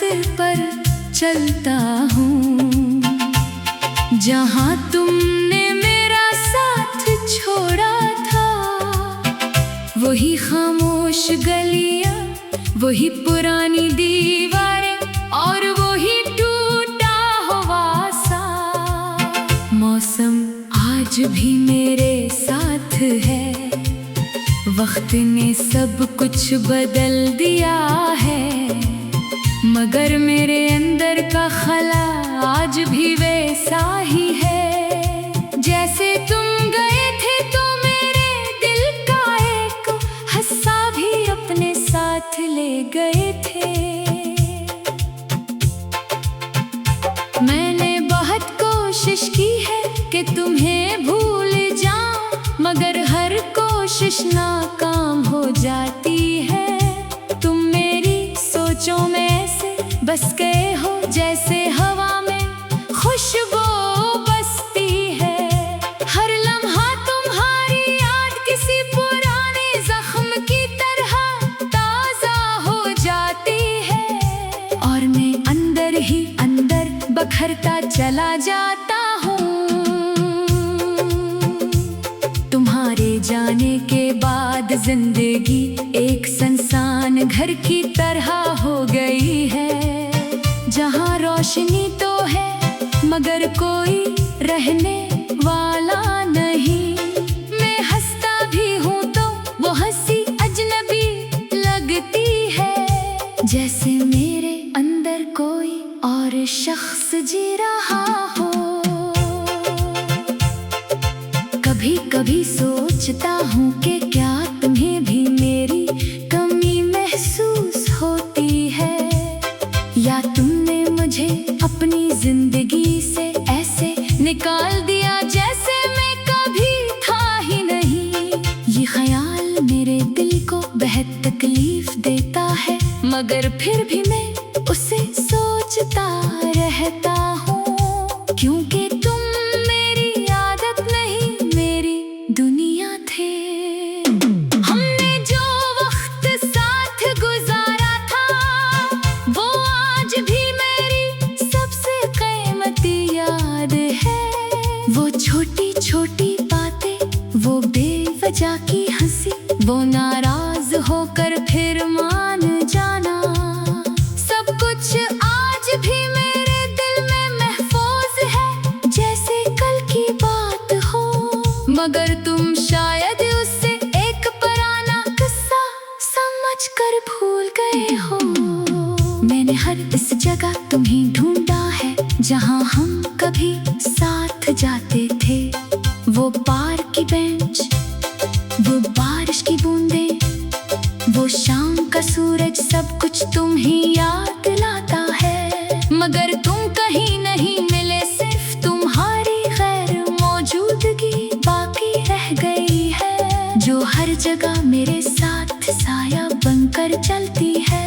रास्ते पर चलता हूँ, जहाँ तुमने मेरा साथ छोड़ा था। वही खामोश गलियाँ, वही पुरानी दीवारें और वही टूटा हुआ सा मौसम आज भी मेरे साथ है। वक्त ने सब कुछ बदल दिया है, मगर मेरे अंदर का खला आज भी वैसा ही है। जैसे तुम गए थे तो मेरे दिल का एक हिस्सा भी अपने साथ ले गए थे। मैंने बहुत कोशिश की है कि तुम्हें भूल जाऊं, मगर हर कोशिश नाकाम हो जाती है। तुम मेरी सोचों में ऐसे बस गए हो जैसे हवा में खुशबू बसती है। हर लम्हा तुम्हारी याद किसी पुराने जख्म की तरह ताजा हो जाती है, और मैं अंदर ही अंदर बखरता चला जाता हूँ। तुम्हारे जाने के बाद जिंदगी एक सुनसान घर की तरह हो गई है, जहाँ रोशनी तो है मगर कोई रहने वाला नहीं। मैं हंसता भी हूँ तो वो हंसी अजनबी लगती है, जैसे मेरे अंदर कोई और शख्स जी रहा हो। कभी कभी सोचता हूँ कि क्या तुम्हें भी मेरी कमी महसूस होती है, या तुमने मुझे अपनी जिंदगी से ऐसे निकाल दिया जैसे मैं कभी था ही नहीं। ये ख्याल मेरे दिल को बेहद तकलीफ देता है, मगर फिर भी मैं उसे सोचता रहता हूँ, क्योंकि तुम मेरी आदत नहीं मेरी दुनिया थे। हमने जो वक्त साथ गुजारा था वो आज भी मेरी सबसे कीमती याद है। वो छोटी छोटी बातें, वो बेवजह की हंसी, वो नाराज होकर फिर मान जाना, सब कुछ आज भी मेरे दिल में महफूज है जैसे कल की बात हो। मगर तुम शायद उससे एक पुराना किस्सा समझकर भूल गए हो। मैंने हर इस जगह तुम्हें ढूंढा है जहाँ हम कभी साथ जाते थे। वो पार्क की बेंच, वो बारिश की बूंदें, वो शाम का सूरज, सब कुछ तुम्हें याद दिलाता है। मगर तुम कहीं नहीं मिले, सिर्फ तुम्हारी गैर मौजूदगी बाकी रह गई है, जो हर जगह मेरे साथ साया बनकर चलती है।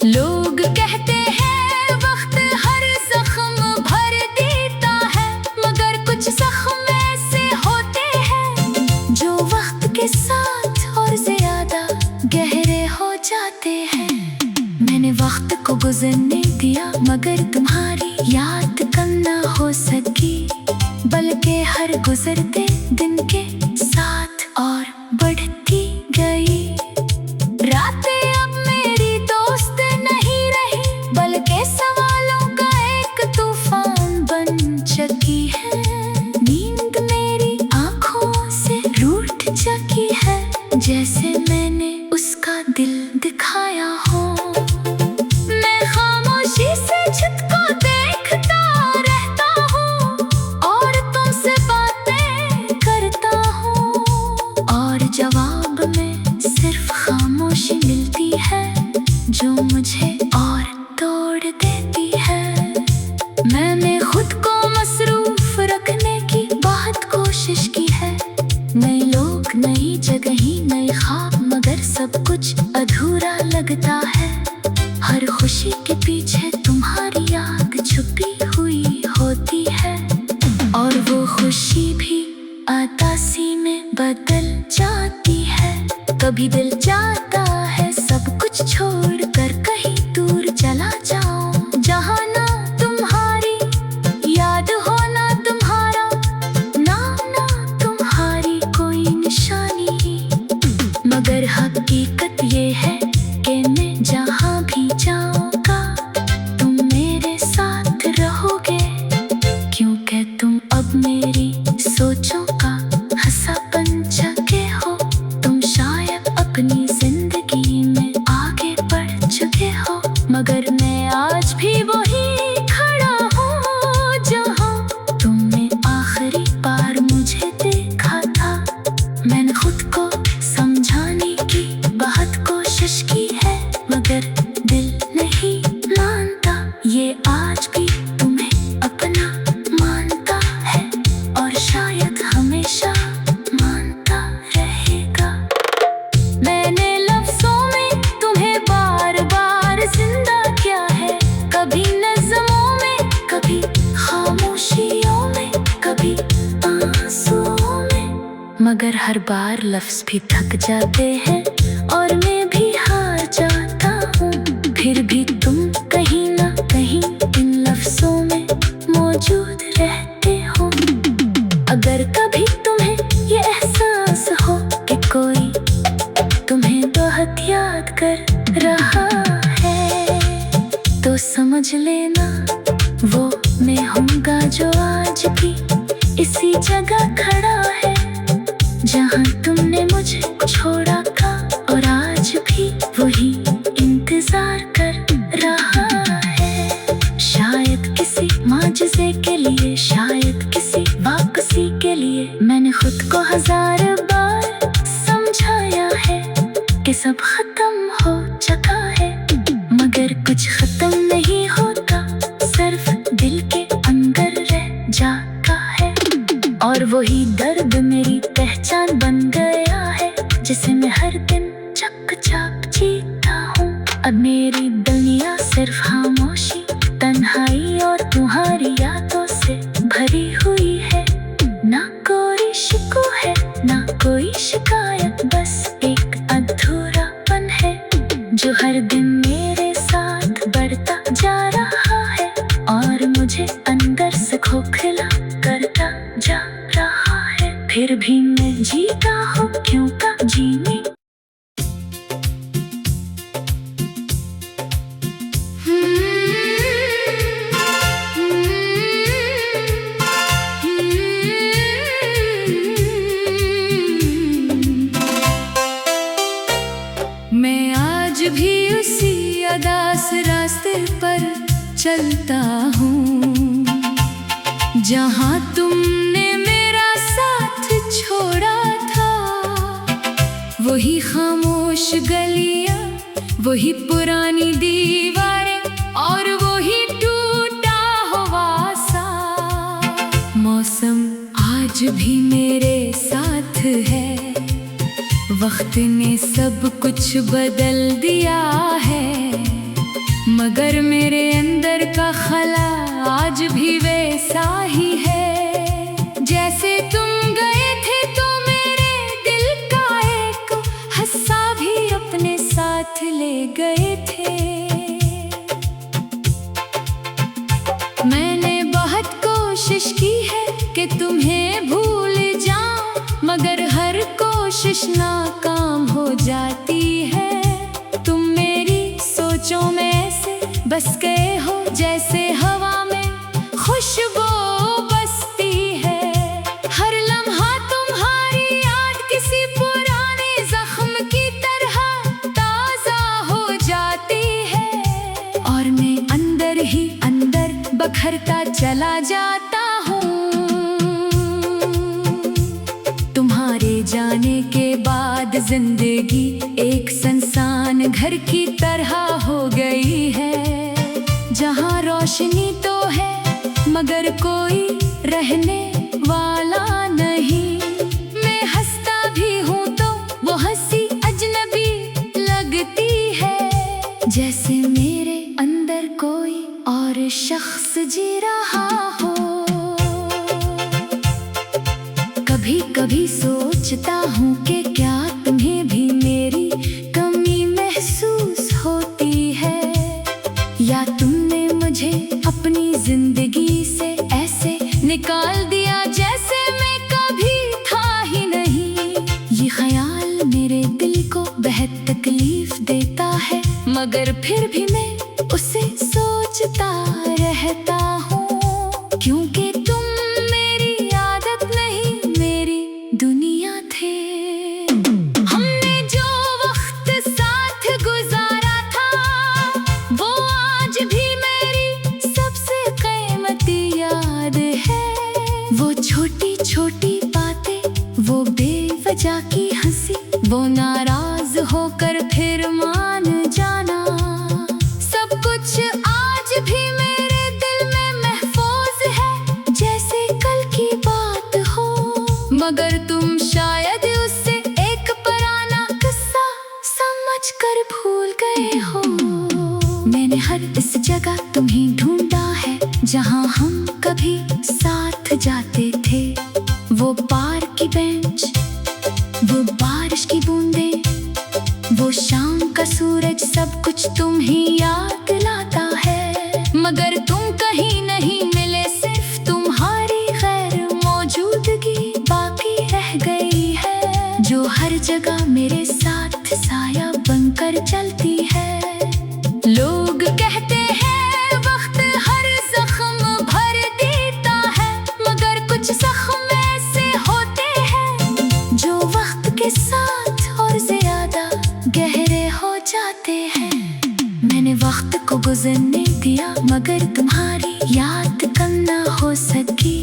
लोग कहते हैं वक्त हर जख्म भर देता है, मगर कुछ जख्म ऐसे होते हैं जो वक्त के साथ और ज्यादा गहरे हो जाते हैं। मैंने वक्त को गुजरने दिया, मगर तुम्हारी याद कम ना हो सकी, बल्कि हर गुजरते दिन के साथ और बढ़ती गई। रातें अब मेरी दोस्त नहीं रही, बल्कि सवालों का एक तूफान बन चुकी है। नींद मेरी आंखों से रूठ चुकी है, जैसे मैंने उसका दिल दिखाया हो। मैं खामोशी से छत को देखता रहता हूँ और तुमसे बातें करता हूँ, और जवाब में सिर्फ खामोशी मिलती है जो मुझे और तोड़ देती है। मैंने खुद को मसरूफ रखने की बहुत कोशिश की है, नए लोग, नई जगह, नए ख्वाब, मगर सब कुछ अधूरा लगता है। हर खुशी के पीछे तुम्हारी याद छुपी हुई होती है, और वो खुशी भी उदासी में बदल जाती है। कभी दिल चाहता है सब कुछ छोड़कर कहीं दूर चला जा, मगर हर बार लफ्ज भी थक जाते हैं और मैं भी हार जाता हूँ। फिर भी तुम कहीं ना कहीं इन लफ्जों में मौजूद रहते हो। अगर कभी तुम्हें ये एहसास हो कि कोई तुम्हें बहुत याद कर रहा है, तो समझ लेना वो मैं हूँगा जो आज भी इसी जगह खड़ा है जहाँ तुमने मुझे छोड़ा था, और आज भी वही इंतजार कर रहा है। शायद किसी माजज़े के लिए, शायद किसी वापसी के लिए मैंने खुद को 1000 बार समझाया है कि सब खत्म हो चुका है, मगर कुछ खत्म नहीं होता, सिर्फ दिल के अंदर रह जाता है। और वही दर्द मेरी पहचान बन गया है, जिसे मैं हर दिन चुपचाप जीता हूँ। अब मेरी दुनिया सिर्फ खामोशी, तन्हाई और तुम्हारी यादों से भरी हुई है। ना कोई शिकवा है, ना कोई शिकायत, बस एक अधूरापन है जो हर दिन मेरे साथ बढ़ता जा रहा है और मुझे अंदर से खोखला करता जा रहा है। फिर भी मैं जीता हूँ, क्यों का जीने। मैं आज भी उसी अदास रास्ते पर चलता हूँ जहाँ तुमने मेरा साथ छोड़ा था। वही खामोश गलियाँ, वही पुरानी दीवारें और वही टूटा हुआ सा मौसम आज भी मेरे साथ है। वक्त ने सब कुछ बदल दिया है, मगर मेरे अंदर का खला आज भी वैसा ही है। जैसे तुम गए थे तो मेरे दिल का एक हिस्सा भी अपने साथ ले गए थे। मैंने बहुत कोशिश की है कि तुम्हें भूल जाऊं, मगर हर कोशिश नाकाम हो जाती है। तुम मेरी सोचों में ऐसे बस गए हो जैसे हवा में खुशबू बसती है। हर लम्हा तुम्हारी याद किसी पुराने जख्म की तरह ताजा हो जाती है, और मैं अंदर ही अंदर बखरता चला जाता हूँ। तुम्हारे जाने के बाद जिंदगी एक सुनसान घर की तरह हो गई है, जहाँ रोशनी तो है मगर कोई रहने वाला नहीं। मैं हंसता भी हूँ तो वो हंसी अजनबी लगती है, जैसे मेरे अंदर कोई और शख्स जी रहा हो। कभी कभी सोचता हूँ कि क्या तुम्हें भी मेरी कमी महसूस होती है, या तुमने मुझे अपनी जिंदगी से ऐसे निकाल दिया जैसे मैं कभी था ही नहीं। ये ख्याल मेरे दिल को बेहद तकलीफ देता है, मगर फिर भी मैं उसे सोचता रहता हूँ, क्योंकि तुम मेरी आदत नहीं मेरी दुनिया थे। हमने जो वक्त साथ गुजारा था वो आज भी मेरी सबसे कीमती याद है। वो छोटी छोटी बातें, वो बेवजह की हंसी, वो नाराज होकर फिर मान जाना, सब कुछ आज भी मेरे दिल में महफूज है जैसे कल की बात हो। मगर तुम शायद उससे एक पुराना किस्सा समझकर भूल गए हो। मैंने हर इस जगह तुम्हें ढूंढा है जहाँ हम कभी साथ जाते थे। वो पार्क की बेंच, वो शाम का सूरज सब कुछ तुम ही याद लाता है, मगर तुम कहीं नहीं मिले, सिर्फ तुम्हारी गैर मौजूदगी बाकी रह गई है, जो हर जगह मेरे साथ साया बनकर चलती है। लोग कहते हैं वक्त हर जख्म भर देता है, मगर कुछ जख्म ऐसे होते हैं जो वक्त के साथ और ज्यादा गहरे हो जाते हैं। मैंने वक्त को गुजरने दिया, मगर तुम्हारी याद कम ना हो सकी,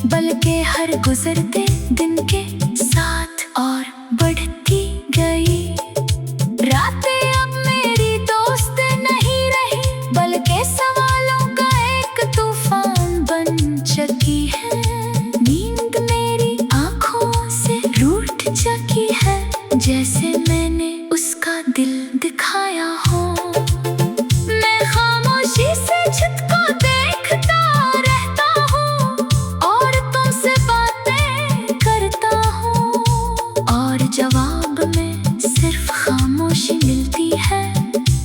बल्कि हर गुजरते दिन के साथ और बढ़ती गई। रातें अब मेरी दोस्त नहीं रही, बल्कि सवालों का एक तूफान बन चुकी है। नींद मेरी आंखों से रूठ चुकी है, जैसे मैंने उसका दिल दिखाया हो। मैं खामोशी से छत को देखता रहता हूँ और तुमसे बातें करता हूँ, और जवाब में सिर्फ खामोशी मिलती है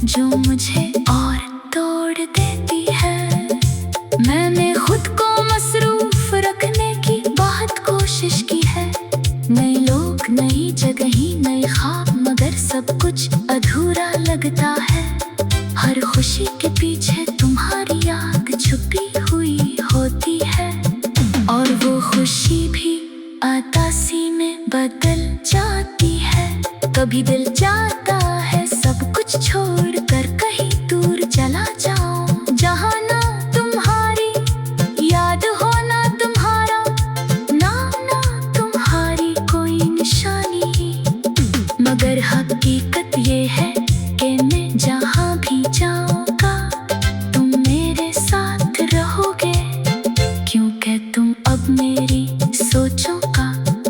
जो मुझे और तोड़ देती है। मैंने खुद को मसरूफ रखने की बहुत कोशिश की है, नए लोग, नई जगह, नए ख्वाब, मगर सब कुछ अधूरा लगता है। हर खुशी के पीछे तुम्हारी याद छुपी हुई होती है, और वो खुशी भी उदासी में बदल जाती है। कभी दिल चाहता है सब कुछ छोड़कर कहीं दूर चला जाऊं, जहां ना तुम्हारी याद हो, ना तुम्हारा नाम, ना तुम्हारी कोई निशानी। मगर हकीकत ये है कि मैं जहां भी जाऊंगा तुम मेरे साथ रहोगे, क्योंकि तुम अब मेरी सोचों का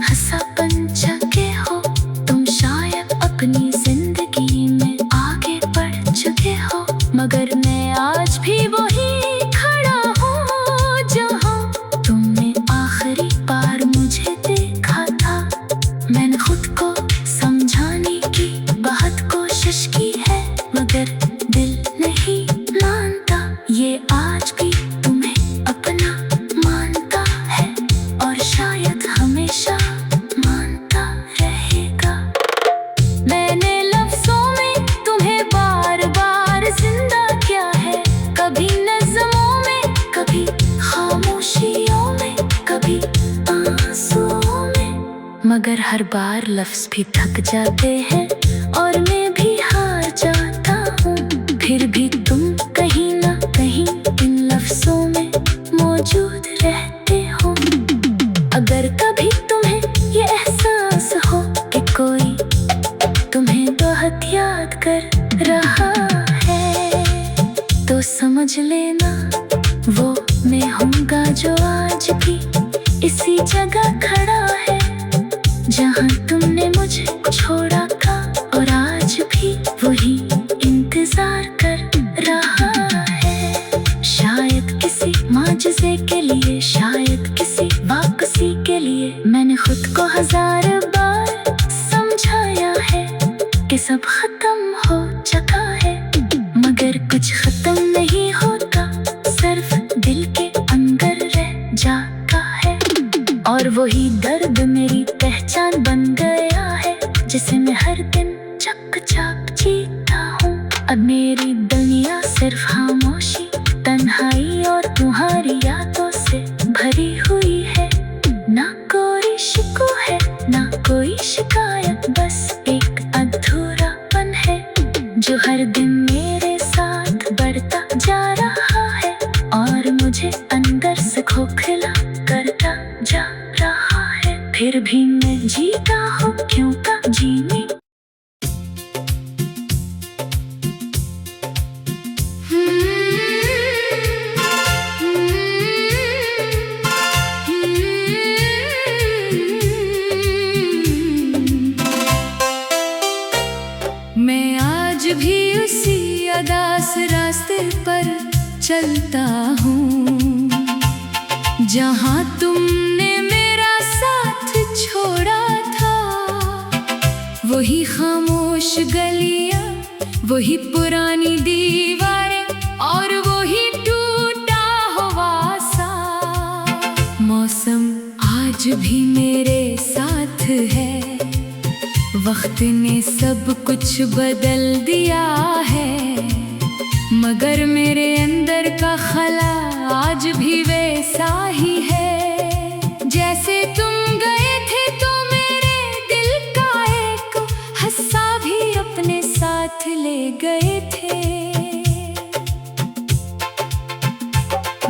हिस्सा बन चुके हो। तुम शायद अपनी जिंदगी में आगे बढ़ चुके हो, मगर मैं आज भी वही खड़ा हूँ जहाँ तुमने आखिरी बार मुझे देखा था। मैंने खुद को समझाने की बहुत कोशिश की है, मगर दिल नहीं मानता। ये आज भी तुम्हें अपना मानता है, और शायद हमेशा मानता रहेगा। मैंने लफ्जों में तुम्हें बार बार जिंदा किया है, कभी नज़्मों में, कभी खामोशियों में, कभी आंसुओं में, मगर हर बार लफ्ज भी थक जाते हैं और मैं भी हार जाता हूँ। फिर भी तुम कहीं ना कहीं इन लफ्जों में मौजूद रहते हो। अगर कभी तुम्हें ये एहसास हो कि कोई तुम्हें बहुत याद कर रहा है, तो समझ लेना वो मैं हूँगा जो आज भी इसी जगह खड़ा है जहाँ तुमने मुझे छोड़ा था, और आज भी वही इंतजार कर रहा है। शायद किसी माजज़े के लिए, शायद किसी वापसी के लिए, मैंने खुद को 1000 बार समझाया है कि सब खत्म हो चुका है, मगर कुछ खत्म नहीं होता, सिर्फ दिल के अंदर रह जाता है। और वही दर्द मेरी पहचान बन गया है, जिसे मैं हर दिन चुपचाप जीता हूँ। अब मेरी दुनिया सिर्फ खामोशी, तन्हाई और तुम्हारी यादों से भरी हुई है। ना कोई शिकवा है, ना कोई शिकायत, बस एक अधूरापन है जो हर दिन मेरे साथ बढ़ता जा रहा है, और मुझे अंदर से खोखला करता जा रहा है। फिर भी मैं जीता हूँ, क्यों का जीने। मैं आज भी उसी अदास रास्ते पर चलता हूँ जहाँ तुमने मेरा साथ छोड़ा था। वही खामोश गली वही पुरानी दीवारें और वही टूटा हुआ सा मौसम आज भी मेरे साथ है। वक्त ने सब कुछ बदल दिया है, मगर मेरे अंदर का खला आज भी वैसा ही है। जैसे तुम गए थे तो मेरे दिल का एक हिस्सा भी अपने साथ ले गए थे।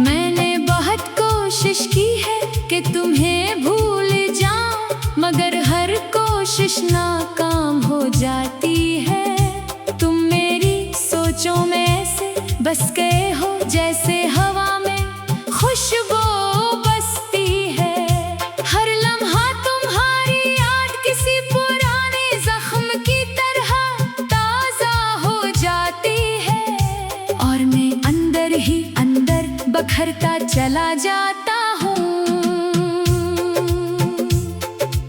मैंने बहुत कोशिश की है कि तुम्हें भूल जाऊं, मगर हर कोशिश नाकाम हो जाती है। तुम मेरी सोचों में ऐसे बस गए हो जैसे हवा में खुशबू बसती है। हर लम्हा तुम्हारी याद किसी पुराने जख्म की तरह ताजा हो जाती है, और मैं अंदर ही अंदर बखरता चला जाता हूँ।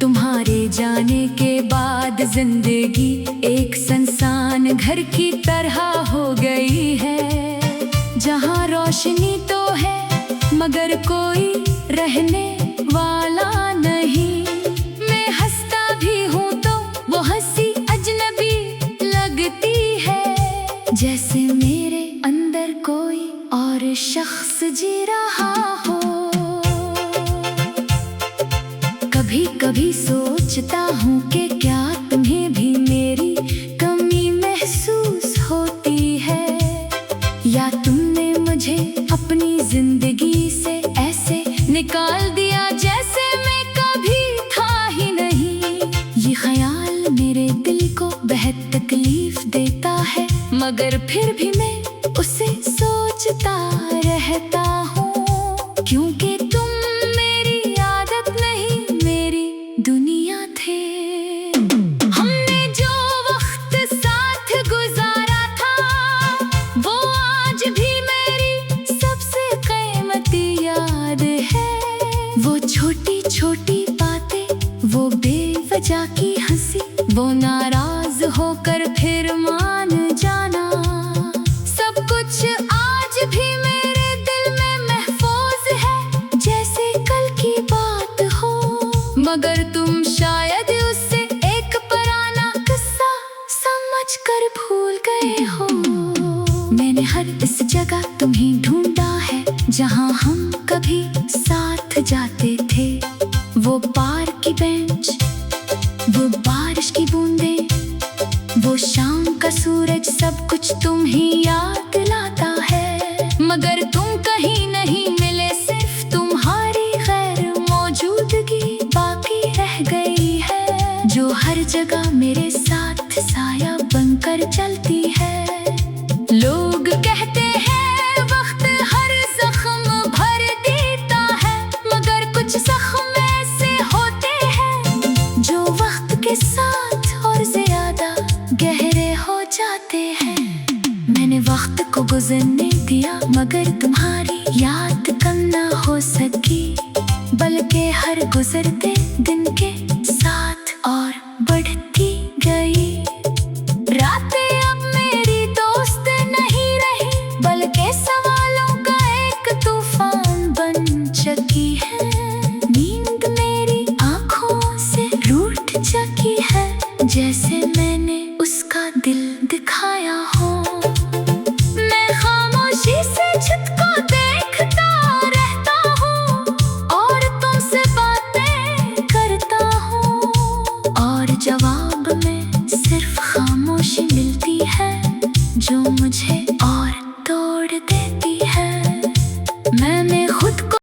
तुम्हारे जाने के बाद जिंदगी एक सुनसान घर की तरह हो गई है, जहाँ रोशनी तो है मगर कोई रहने वाला नहीं। मैं हंसता भी हूँ तो वो हंसी अजनबी लगती है, जैसे मेरे अंदर कोई और शख्स जी रहा हो। कभी कभी सोचता हूँ कि क्या तुम्हें भी मेरी कमी महसूस होती है, या तुमने मुझे अपनी जिंदगी से ऐसे निकाल दिया जैसे मैं कभी था ही नहीं। ये ख्याल मेरे दिल को बेहद तकलीफ देता है, मगर फिर भी मैं उसे सोचता रहता हूँ, क्योंकि तुम मेरी आदत नहीं मेरी दुनिया थे। हमने जो वक्त साथ गुजारा था वो आज भी मेरी सबसे कीमती याद है। वो छोटी छोटी बातें, वो बेवजह की हंसी, वो नाराज होकर फिर मान जाना, सब कुछ आज भी मेरे दिल में महफूज है जैसे कल की बात हो। मगर तुम शायद उससे एक पुराना किस्सा समझकर भूल गए हो। मैंने हर इस जगह तुम्हें ढूंढा है जहां हम कभी साथ जाते थे। वो पार्क की बेंच, वो बारिश की बूंदें, वो शाम का सूरज, सब कुछ तुम ही याद दिलाता है। मगर तुम कहीं नहीं मिले, सिर्फ तुम्हारी गैर मौजूदगी बाकी रह गई है, जो हर जगह मेरे साथ साया बनकर चलती है। लोग कहते हैं वक्त हर जख्म भर देता है, मगर कुछ जख्म ऐसे होते हैं जो वक्त के साथ और ज्यादा गहरे हो जाते हैं। मैंने वक्त को गुजरने दिया, मगर तुम्हारी याद कम ना हो सकी, बल्कि हर गुजरते दिन के साथ और बढ़ती गई। रातें अब मेरी दोस्त नहीं रही, बल्कि सवालों का एक तूफान बन चुकी है। नींद मेरी आंखों से रूठ चुकी है, जैसे